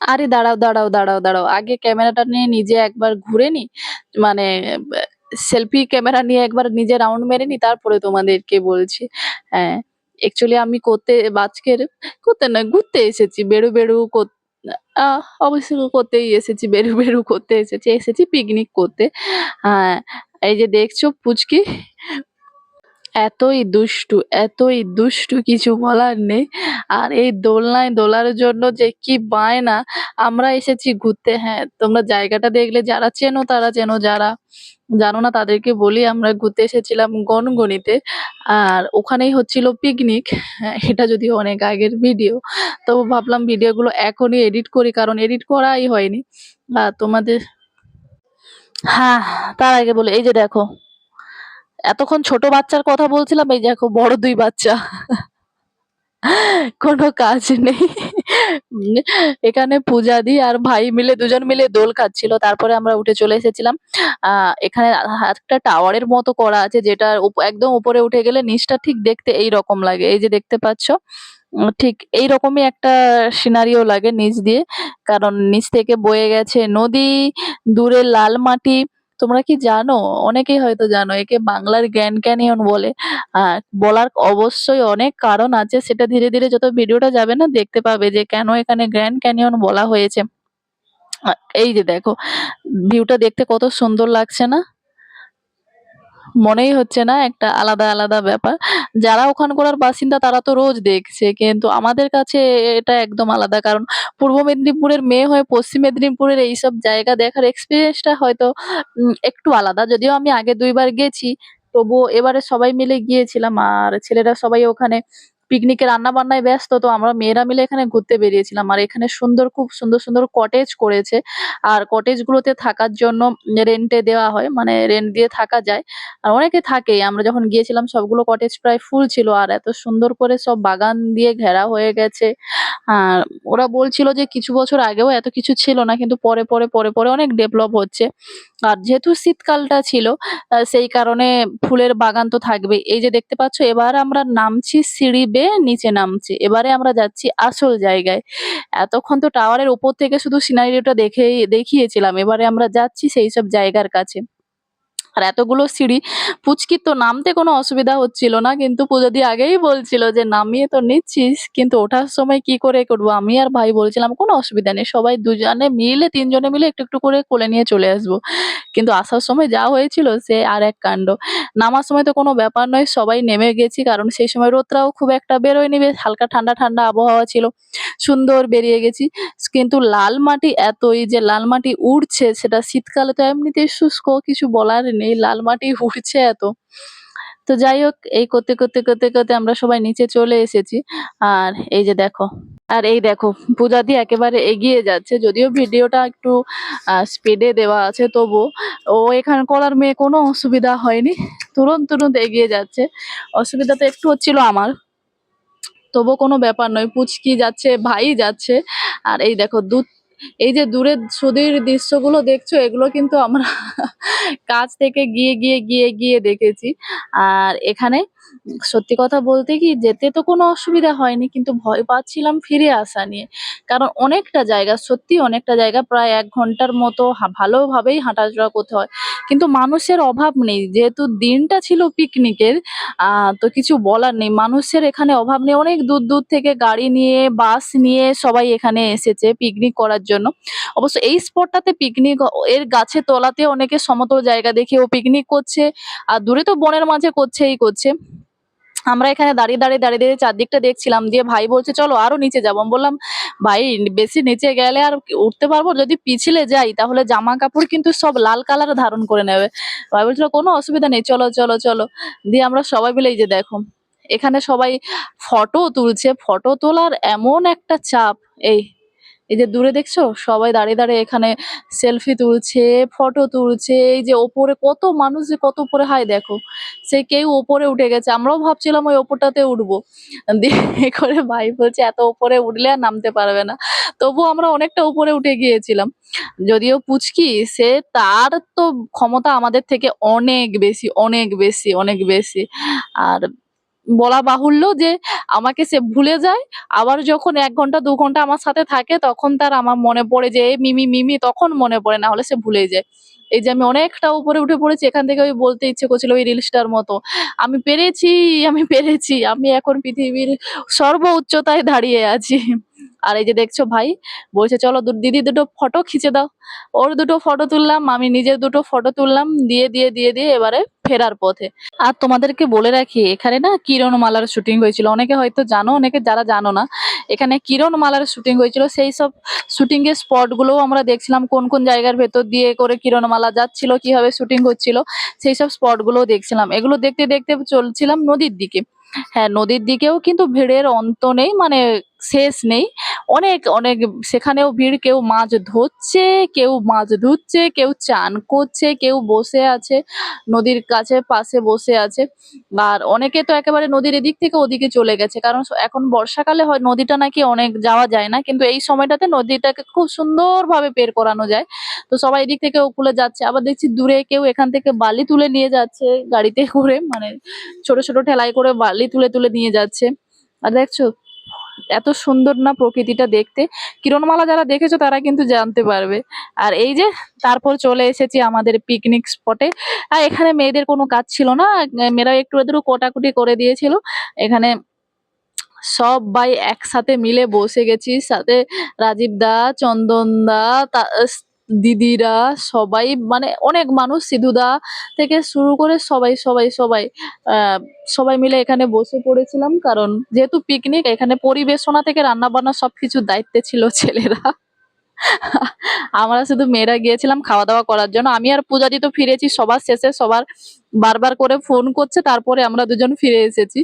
আরে দাঁড়াও, দাঁড়াও, দাঁড়াও, দাঁড়াও। আগে ক্যামেরাটা নিয়ে নিজে একবার ঘুরে নিই। মানে ব্যা সেলফি ক্যামেরা নিয়ে একবার নিজে রাউন্ড মেরে নিই, তারপরে তোমাদেরকে বলছি। হ্যাঁ, অ্যাকচুয়ালি আমি আজকের করতে নয়, ঘুরতে এসেছি। বেড়ু অবশ্য করতেই এসেছি। বেড়ু করতে এসেছি। এসেছি পিকনিক করতে। হ্যাঁ, এই যে দেখছো পুচকি এতই দুষ্টু কিছু বলার নেই। আর এই দোলনায় দোলার জন্য যে কি বায়না! আমরা এসেছি ঘুরতে। হ্যাঁ, তোমরা জায়গাটা দেখলে যারা চেনো তারা চেনো, যারা জানো না তাদেরকে বলি আমরা ঘুরতে এসেছিলাম গনগনিতে। আর ওখানেই হচ্ছিল পিকনিক। হ্যাঁ, এটা যদিও অনেক আগের ভিডিও। তবু ভাবলাম ভিডিওগুলো এখনই এডিট করি, কারণ এডিট করাই হয়নি। তোমাদের হ্যাঁ, তার আগে বলি এই যে দেখো, এতক্ষণ ছোট বাচ্চার কথা বলছিলাম, এই দেখো বড় ২ বাচ্চা। কোনো কাজ নেই। উম এখানে পূজাদি আর ভাই মিলে দুজন মিলে দোল খাচ্ছিল। তারপরে আমরা উঠে চলে এসেছিলাম। আ এখানে একটা টাওয়ারের মতো করা আছে, যেটার একদম উপরে উঠে গেলে নিচটা ঠিক দেখতে এইরকম লাগে। এই যে দেখতে পাচ্ছ। ঠিক এইরকমই একটা সিনারিও লাগে নিচ দিয়ে। কারণ নিচ থেকে বয়ে গেছে নদী, দূরে লাল মাটি। তোমরা কি জানো? অনেকেই হয়তো জানো, একে বাংলার গ্র্যান্ড ক্যানিয়ন বলে। আ বলার অবশ্যই অনেক কারণ আছে। সেটা ধীরে, ধীরে যত ভিডিওটা যাবে না দেখতে পাবে যে কেন এখানে গ্র্যান্ড ক্যানিয়ন বলা হয়েছে। আ এই যে দেখো, ভিউটা দেখতে কত সুন্দর লাগছে না? মনেই হচ্ছে না একটা আলাদা, আলাদা ব্যাপার। যারা ওখানকার বাসিন্দা তারা তো রোজ দেখছে। কিন্তু আমাদের কাছে এটা একদম আলাদা। কারণ পূর্ব মেদিনীপুরের মেয়ে হয়ে পশ্চিম মেদিনীপুরের এইসব জায়গা দেখার এক্সপেরিয়েন্সটা হয়তো একটু আলাদা। যদিও আমি আগে ২ বার গেছি। তবুও এবারে সবাই মিলে গিয়েছিলাম। আর ছেলেরা সবাই ওখানে পিকনিকে রান্না-বান্নায় ব্যস্ত। তো আমরা মেয়েরা মিলে এখানে ঘুরতে বেরিয়েছিলাম। আর এখানে খুব সুন্দর, সুন্দর কটেজ করেছে। আর কটেজগুলোতে থাকার জন্য রেন্টে দেওয়া হয়। মানে রেন্ট দিয়ে থাকা যায়। আর অনেকে থাকেই। আমরা যখন গিয়েছিলাম সবগুলো কটেজ প্রায় ফুল ছিল। আর এত সুন্দর করে সব বাগান দিয়ে ঘেরা হয়ে গেছে। আর ওরা বলছিল যে কিছু বছর আগেও এত কিছু ছিল না। কিন্তু পরে অনেক ডেভেলপ হচ্ছে। আর যেহেতু শীতকালটা ছিল, সেই কারণে ফুলের বাগান তো থাকবেই। এই যে দেখতে পাচ্ছ, এবার আমরা নামছি সিঁড়ি বেয়ে নিচে নামছি। এবারে আমরা যাচ্ছি আসল জায়গায়। এতক্ষণ তো টাওয়ারের উপর থেকে শুধু সিনারিওটা দেখিয়েছিলাম। এবারে আমরা যাচ্ছি সেইসব জায়গার কাছে। আর এতগুলো সিঁড়ি, পুচকির তো নামতে কোনো অসুবিধা হচ্ছিল না। কিন্তু পুজোদি আগেই বলছিল যে, "নামিয়ে তো নিচ্ছিস, কিন্তু ওঠার সময় কি করে করব?" আমি আর ভাই বলছিলাম, "কোনো অসুবিধা নেই। সবাই ২ জনে মিলে ৩ জনে মিলে একটু, একটু করে কোলে নিয়ে চলে আসবো।" কিন্তু আসার সময় যা হয়েছিল সে আরেক কাণ্ড। নামার সময় তো কোনো ব্যাপার নয়, সবাই নেমে গেছি। কারণ সেই সময় রোদটাও খুব একটা বেরোয়নি, বেশ হালকা ঠান্ডা, ঠান্ডা আবহাওয়া ছিল। সুন্দর বেরিয়ে গেছি। কিন্তু লাল মাটি এতই যে লাল মাটি উড়ছে, সেটা শীতকালে তো এমনিতেই শুষ্ক, কিছু বলার নেই। লাল মাটি উড়ছে এত। তো যাই হোক, এই করতে আমরা সবাই নিচে চলে এসেছি। আর এই যে দেখো, আর এই দেখো পূজাদি একেবারে এগিয়ে যাচ্ছে। যদিও ভিডিওটা একটু স্পিডে দেওয়া আছে, তবুও ও এখানকার মেয়ে, কোনো অসুবিধা হয়নি। তুরন্ত এগিয়ে যাচ্ছে। অসুবিধা তো একটু হচ্ছিল আমার। তবুও কোনো ব্যাপার নয়। পুচকি যাচ্ছে, ভাই যাচ্ছে। আর এই দেখো এই যে দূরের সুদূর দৃশ্যগুলো দেখছো, এগুলো কিন্তু আমরা কাছ থেকে গিয়ে দেখেছি। আর এখানে সত্যি কথা বলতে কি, যেতে তো কোনো অসুবিধা হয়নি, কিন্তু ভয় পাচ্ছিলাম ফিরে আসা নিয়ে। কারণ অনেকটা জায়গা, সত্যিই অনেকটা জায়গা, প্রায় ১ ঘন্টার মতো ভালোভাবেই হাঁটাচলা করতে হয়। কিন্তু মানুষের অভাব নেই। যেহেতু দিনটা ছিল পিকনিকের, তো কিছু বলার নেই। মানুষের এখানে অভাব নেই। অনেক দূর থেকে গাড়ি নিয়ে, বাস নিয়ে সবাই এখানে এসেছে পিকনিক করার জন্য। অবশ্য এই স্পটটাতে পিকনিক এর গাছের তলাতে অনেকে সমতল জায়গা দেখেও পিকনিক করছে। আর দূরে তো বনের মাঝে করছে। আমরা এখানে দাঁড়িয়ে চারদিকটা দেখছিলাম। দিয়ে ভাই বলছে, "চলো আরো নিচে যাবো।" আমি বললাম, "ভাই বেশি নিচে গেলে আর কি উঠতে পারবো? যদি পিছলে যাই তাহলে জামা-কাপড় কিন্তু সব লাল কালার ধারণ করে নেবে।" ভাই বলছিল, "কোনো অসুবিধা নেই। চলো।" দিয়ে আমরা সবাই মিলে এই যে দেখো, এখানে সবাই ফটো তুলছে। ফটো তোলার এমন একটা চাপ, এই এই যে দূরে দেখছো সবাই দাঁড়িয়ে এখানে সেলফি তুলছে, ফটো তুলছে। এই যে ওপরে কত মানুষ, যে কত উপরে, হায় দেখো। সে কেউ ওপরে উঠে গেছে। আমরাও ভাবছিলাম ওই ওপরটাতে উঠবো। দিয়ে করে ভাই বলছে, "এত উপরে উঠলে আর নামতে পারবে না।" তবুও আমরা অনেকটা উপরে উঠে গিয়েছিলাম। যদিও পুচকি, তার তো ক্ষমতা আমাদের থেকে অনেক বেশি। আর বলা বাহুল্য যে আমাকে সে ভুলে যায়। আবার যখন ১ ঘন্টা ২ ঘন্টা আমার সাথে থাকে তখন তার আমার মনে পড়ে যে, "এ মিমি, মিমি" তখন মনে পড়ে, না হলে সে ভুলেই যায়। এই যে আমি অনেকটা উপরে উঠে পড়েছি, এখান থেকে ওই বলতে ইচ্ছে করছিল ওই রিলসটার মতো, "আমি পেরেছি, আমি পেরেছি। আমি এখন পৃথিবীর সর্ব উচ্চতায় দাঁড়িয়ে আছি।" আর এই যে দেখছো ভাই বলছে, "চলো দিদি দুটো ফটো খিঁচে দাও।" ওর দুটো ফটো তুললাম, আমি নিজের দুটো ফটো তুললাম। দিয়ে এবারে ফেরার পথে। আর তোমাদেরকে বলে রাখি, এখানে না কিরণমালার শুটিং হয়েছিল। অনেকে হয়তো জানো, অনেকে যারা জানো না। এখানে কিরণমালার শুটিং হয়েছিল। সেইসব শুটিং এর স্পট গুলোও আমরা দেখছিলাম, কোন কোন জায়গার ভেতর দিয়ে করে কিরণমালা যাচ্ছিল, কিভাবে শুটিং হচ্ছিল, সেইসব স্পট গুলোও দেখছিলাম। এগুলো দেখতে দেখতে চলছিলাম নদীর দিকে। হ্যাঁ, নদীর দিকেও কিন্তু ভিড়ের অন্ত নেই, মানে শেষ নেই। অনেক, অনেক সেখানেও ভিড়। কেউ মাছ ধরছে, কেউ মাছ ধুচ্ছে, কেউ চান করছে, কেউ বসে আছে নদীর কাছে পাশে বসে আছে। আর অনেকে তো একেবারে নদীর এদিক থেকে ওদিকে চলে গেছে। কারণ এখন বর্ষাকালে হয় নদীটা নাকি অনেক যাওয়া যায় না। কিন্তু এই সময়টাতে নদীটাকে খুব সুন্দরভাবে বের করানো যায়। তো সবাই এদিক থেকে ওকুলে যাচ্ছে। আবার দেখছি দূরে কেউ এখান থেকে বালি তুলে নিয়ে যাচ্ছে গাড়িতে করে, মানে ছোট, ছোট ঠেলায় করে বালি তুলে নিয়ে যাচ্ছে। আর দেখছো এত সুন্দর না প্রকৃতিটা দেখতে। কিরণমালা যারা দেখেছো তারা কিন্তু জানতে পারবে। আর এই যে তারপর চলে এসেছি আমাদের পিকনিক স্পটে। আর এখানে মেয়েদের কোনো কাজ ছিল না। মেয়েরা একটু আধটু কোটাকুটি করে দিয়েছিল। এখানে সব্বাই একসাথে মিলে বসে গেছি। সাথে রাজীব দা, চন্দন দা, দিদিরা সবাই, মানে অনেক মানুষ, সিধু দা থেকে শুরু করে সবাই সবাই মিলে এখানে বসে পড়েছিলাম। কারণ যেহেতু পিকনিক, এখানে পরিবেশনা থেকে রান্না-বান্না সবকিছুর দায়িত্বে ছিল ছেলেরা। আমরা শুধু মেয়েরা গিয়েছিলাম খাওয়া-দাওয়া করার জন্য। আমি আর পূজাদি তো ফিরেছি সবার শেষে। সবার বারবার করে ফোন করছে, তারপরে আমরা দুজন ফিরে এসেছি।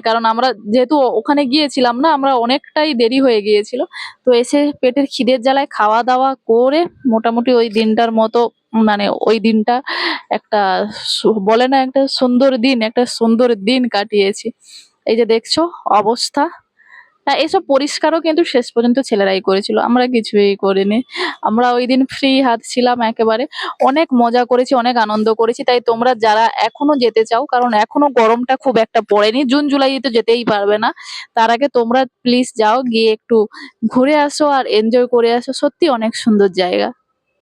কারণ আমরা যেহেতু ওখানে গিয়েছিলাম না, আমরা অনেকটাই দেরি হয়ে গিয়েছিল। তো এসে পেটের খিদের জ্বালায় খাওয়া-দাওয়া করে মোটামুটি ওই দিনটার মতো, মানে ওই দিনটা একটা বলে না একটা সুন্দর দিন, একটা সুন্দর দিন কাটিয়েছি। এই যে দেখছো অবস্থা। হ্যাঁ, এসব পরিষ্কারও কিন্তু শেষ পর্যন্ত ছেলেরাই করেছিল। আমরা কিছুই করিনি। আমরা ঐদিন ফ্রি হাত ছিলাম একেবারে। অনেক মজা করেছি, অনেক আনন্দ করেছি। তাই তোমরা যারা এখনো যেতে চাও, কারণ এখনো গরমটা খুব একটা পড়েনি। জুন জুলাইয়ে তো যেতেই পারবে না। তার আগে তোমরা প্লিজ যাও, গিয়ে একটু ঘুরে আসো আর এনজয় করে আসো। সত্যি অনেক সুন্দর জায়গা।